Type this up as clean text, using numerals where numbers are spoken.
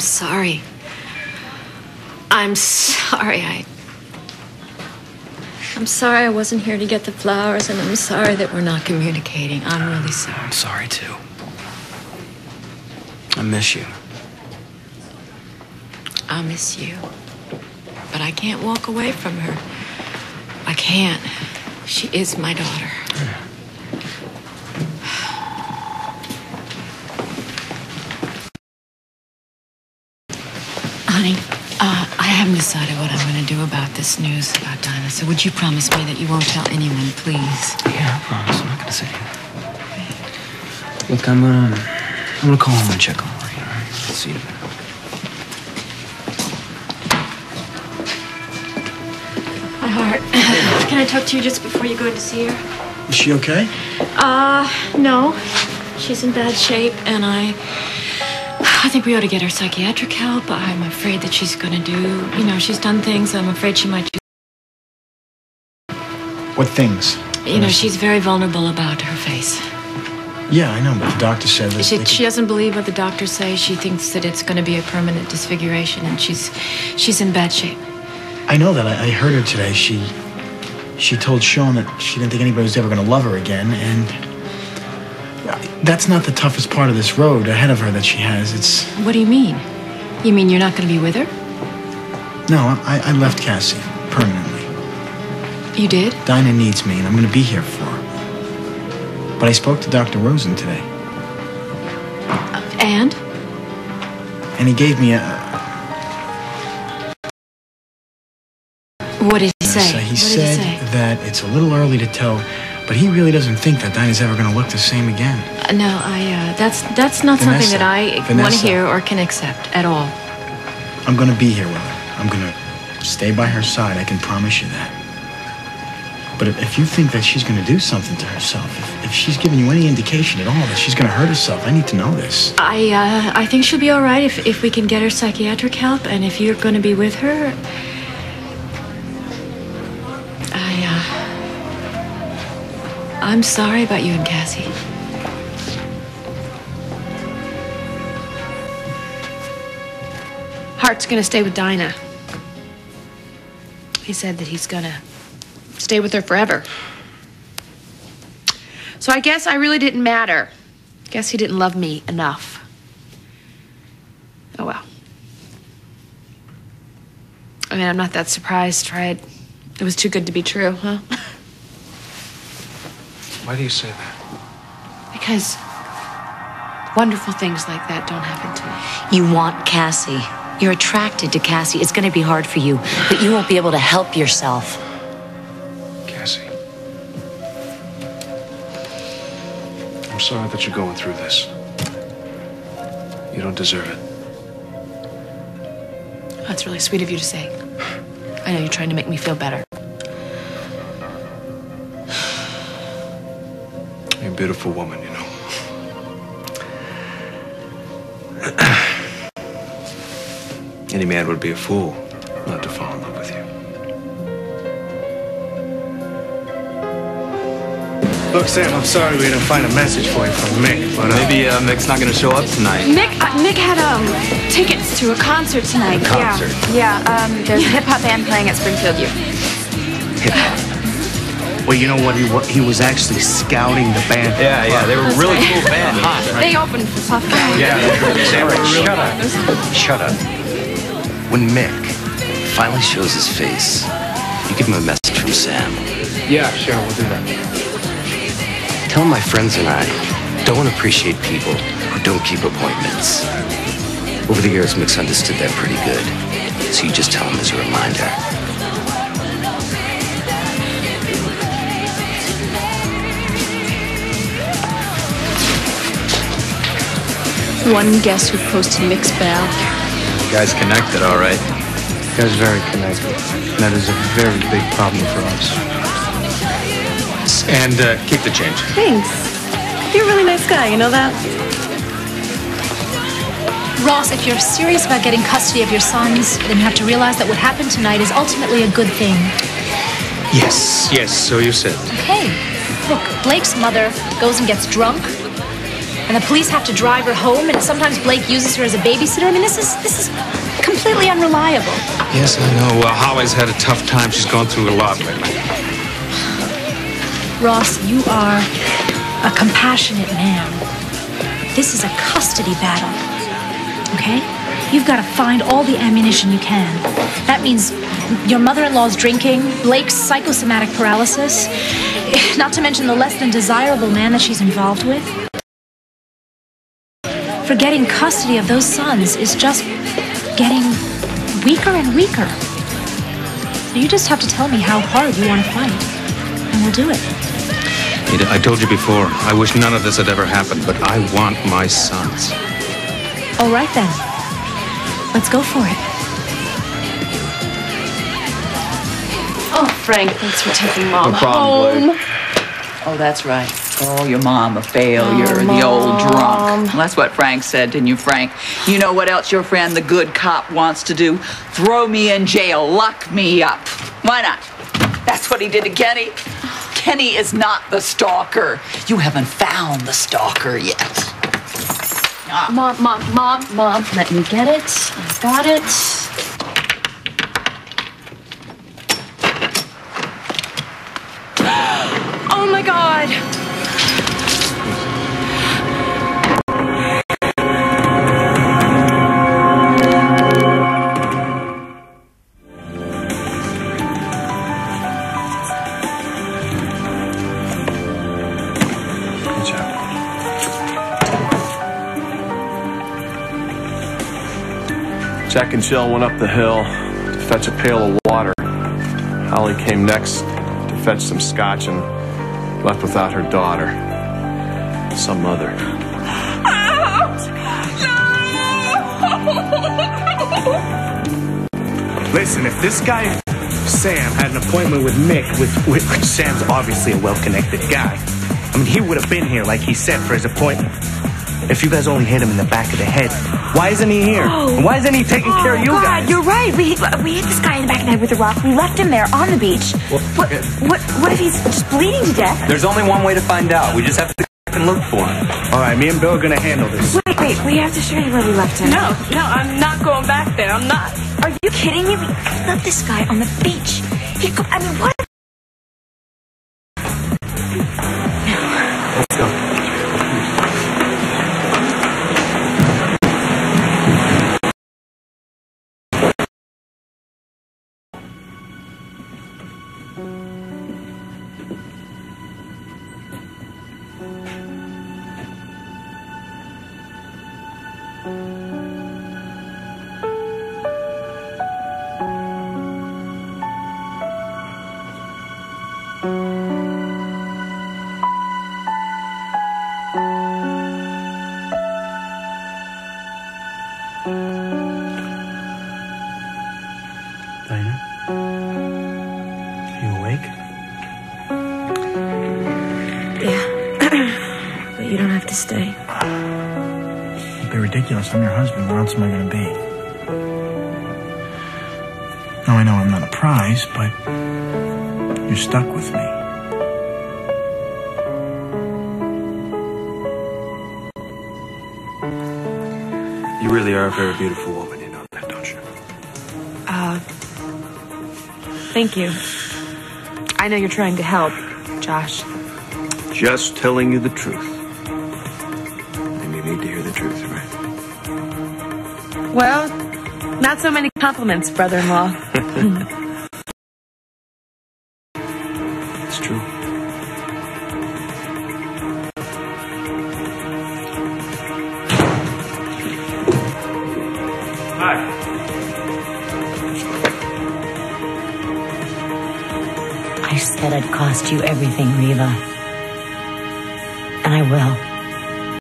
I'm sorry. I'm sorry. I'm sorry I wasn't here to get the flowers, and I'm sorry that we're not communicating. I'm really sorry. I'm sorry, too. I miss you. I miss you. But I can't walk away from her. I can't. She is my daughter. Honey, I haven't decided what I'm going to do about this news about Dinah. So would you promise me that you won't tell anyone, please? Yeah, I promise. I'm not gonna say anything. Look, I'm gonna call home and check on Marie, all right? I'll see you in a minute. My heart. Can I talk to you just before you go in to see her? Is she okay? No. She's in bad shape, and I think we ought to get her psychiatric help. I'm afraid that she's gonna do, she's done things. I'm afraid she might do. What things? She's very vulnerable about her face. Yeah, I know, but the doctor said that She doesn't believe what the doctors say. She thinks that it's gonna be a permanent disfiguration, and she's in bad shape. I know that. I heard her today. She told Sean that she didn't think anybody was ever gonna love her again, and that's not the toughest part of this road ahead of her that she has. It's... What do you mean? You mean you're not gonna be with her? No, I left Cassie permanently. You did? Dinah needs me, and I'm gonna be here for her. But I spoke to Dr. Rosen today. And? And he gave me What did he say? He said that it's a little early to tell, but he really doesn't think that Dinah's ever gonna look the same again. No, that's not something that I want to hear or can accept at all. I'm gonna be here with her. I'm gonna stay by her side, I can promise you that. But if you think that she's gonna do something to herself, if she's giving you any indication at all that she's gonna hurt herself, I need to know this. I think she'll be all right if we can get her psychiatric help, and if you're gonna be with her. I'm sorry about you and Cassie. Hart's gonna stay with Dinah. He said that he's gonna stay with her forever. So I guess I really didn't matter. Guess he didn't love me enough. Oh well. I mean, I'm not that surprised, right? It was too good to be true, huh? Why do you say that? Because wonderful things like that don't happen to me. You want Cassie. You're attracted to Cassie. It's going to be hard for you, but you won't be able to help yourself. Cassie. I'm sorry that you're going through this. You don't deserve it. That's really sweet of you to say. I know you're trying to make me feel better. You're a beautiful woman, you know. Any man would be a fool not to fall in love with you. Look, Sam, I'm sorry we didn't find a message for you from Mick, but Maybe Mick's not gonna show up tonight. Mick had tickets to a concert tonight. Concert? Yeah, there's a hip-hop band playing at Springfield U. hip-hop. Well, you know what? He was actually scouting the band. Yeah, they were a really cool band. Hot, right? They opened for Puff Daddy. Shut up. When Mick finally shows his face, you give him a message from Sam. Yeah, sure, we'll do that. Tell him my friends and I don't appreciate people who don't keep appointments. Over the years, Mick's understood that pretty good. So you just tell him as a reminder. One guess who posted Mick's bell. You guys connected, all right. You guys are very connected. And that is a very big problem for us. And keep the change. Thanks. You're a really nice guy, you know that? Ross, if you're serious about getting custody of your sons, then you have to realize that what happened tonight is ultimately a good thing. Yes, so you said. Okay. Look, Blake's mother goes and gets drunk, And the police have to drive her home, and sometimes Blake uses her as a babysitter. I mean, this is completely unreliable. Yes, I know. Well, Holly's had a tough time. She's gone through a lot lately. Ross, you are a compassionate man. This is a custody battle, okay? You've got to find all the ammunition you can. That means your mother-in-law's drinking, Blake's psychosomatic paralysis, not to mention the less than desirable man that she's involved with. For getting custody of those sons is just getting weaker and weaker. So you just have to tell me how hard you want to fight, and we'll do it. I told you before, I wish none of this had ever happened, but I want my sons. All right, then. Let's go for it. Oh, Frank, thanks for taking Mom No problem, home. Blake. Oh, that's right. Oh, your mom a failure, the old drunk. Well, that's what Frank said, didn't you, Frank? You know what else your friend, the good cop, wants to do? Throw me in jail, lock me up. Why not? That's what he did to Kenny. Kenny is not the stalker. You haven't found the stalker yet. Mom, let me get it. I got it. Oh my God. Good job. Jack and Jill went up the hill to fetch a pail of water. Holly came next to fetch some scotch and left without her daughter. Some mother. Listen, if this guy, Sam, had an appointment with Mick, which Sam's obviously a well-connected guy, I mean, he would have been here, like he said, for his appointment. If you guys only hit him in the back of the head, why isn't he here? And why isn't he taking care of you guys? You're right. We hit this guy in the back of the head with a rock. We left him there on the beach. What if he's just bleeding to death? There's only one way to find out. We just have to and look for him. All right, me and Bill are gonna handle this. Wait, we have to show you where we left him. No, I'm not going back there. I'm not. Are you kidding me? We left this guy on the beach. I mean, what? Let's go. Dinah? Are you awake? Yeah. But you don't have to stay. Don't be ridiculous. I'm your husband. Where else am I gonna be? Now, I know I'm not a prize, but you're stuck with me. You really are a very beautiful woman, you know that, don't you? Thank you. I know you're trying to help, Josh. Just telling you the truth. And you need to hear the truth, right? Well, not so many compliments, brother-in-law. It's true. Hi. I said I'd cost you everything, Reva. And I will.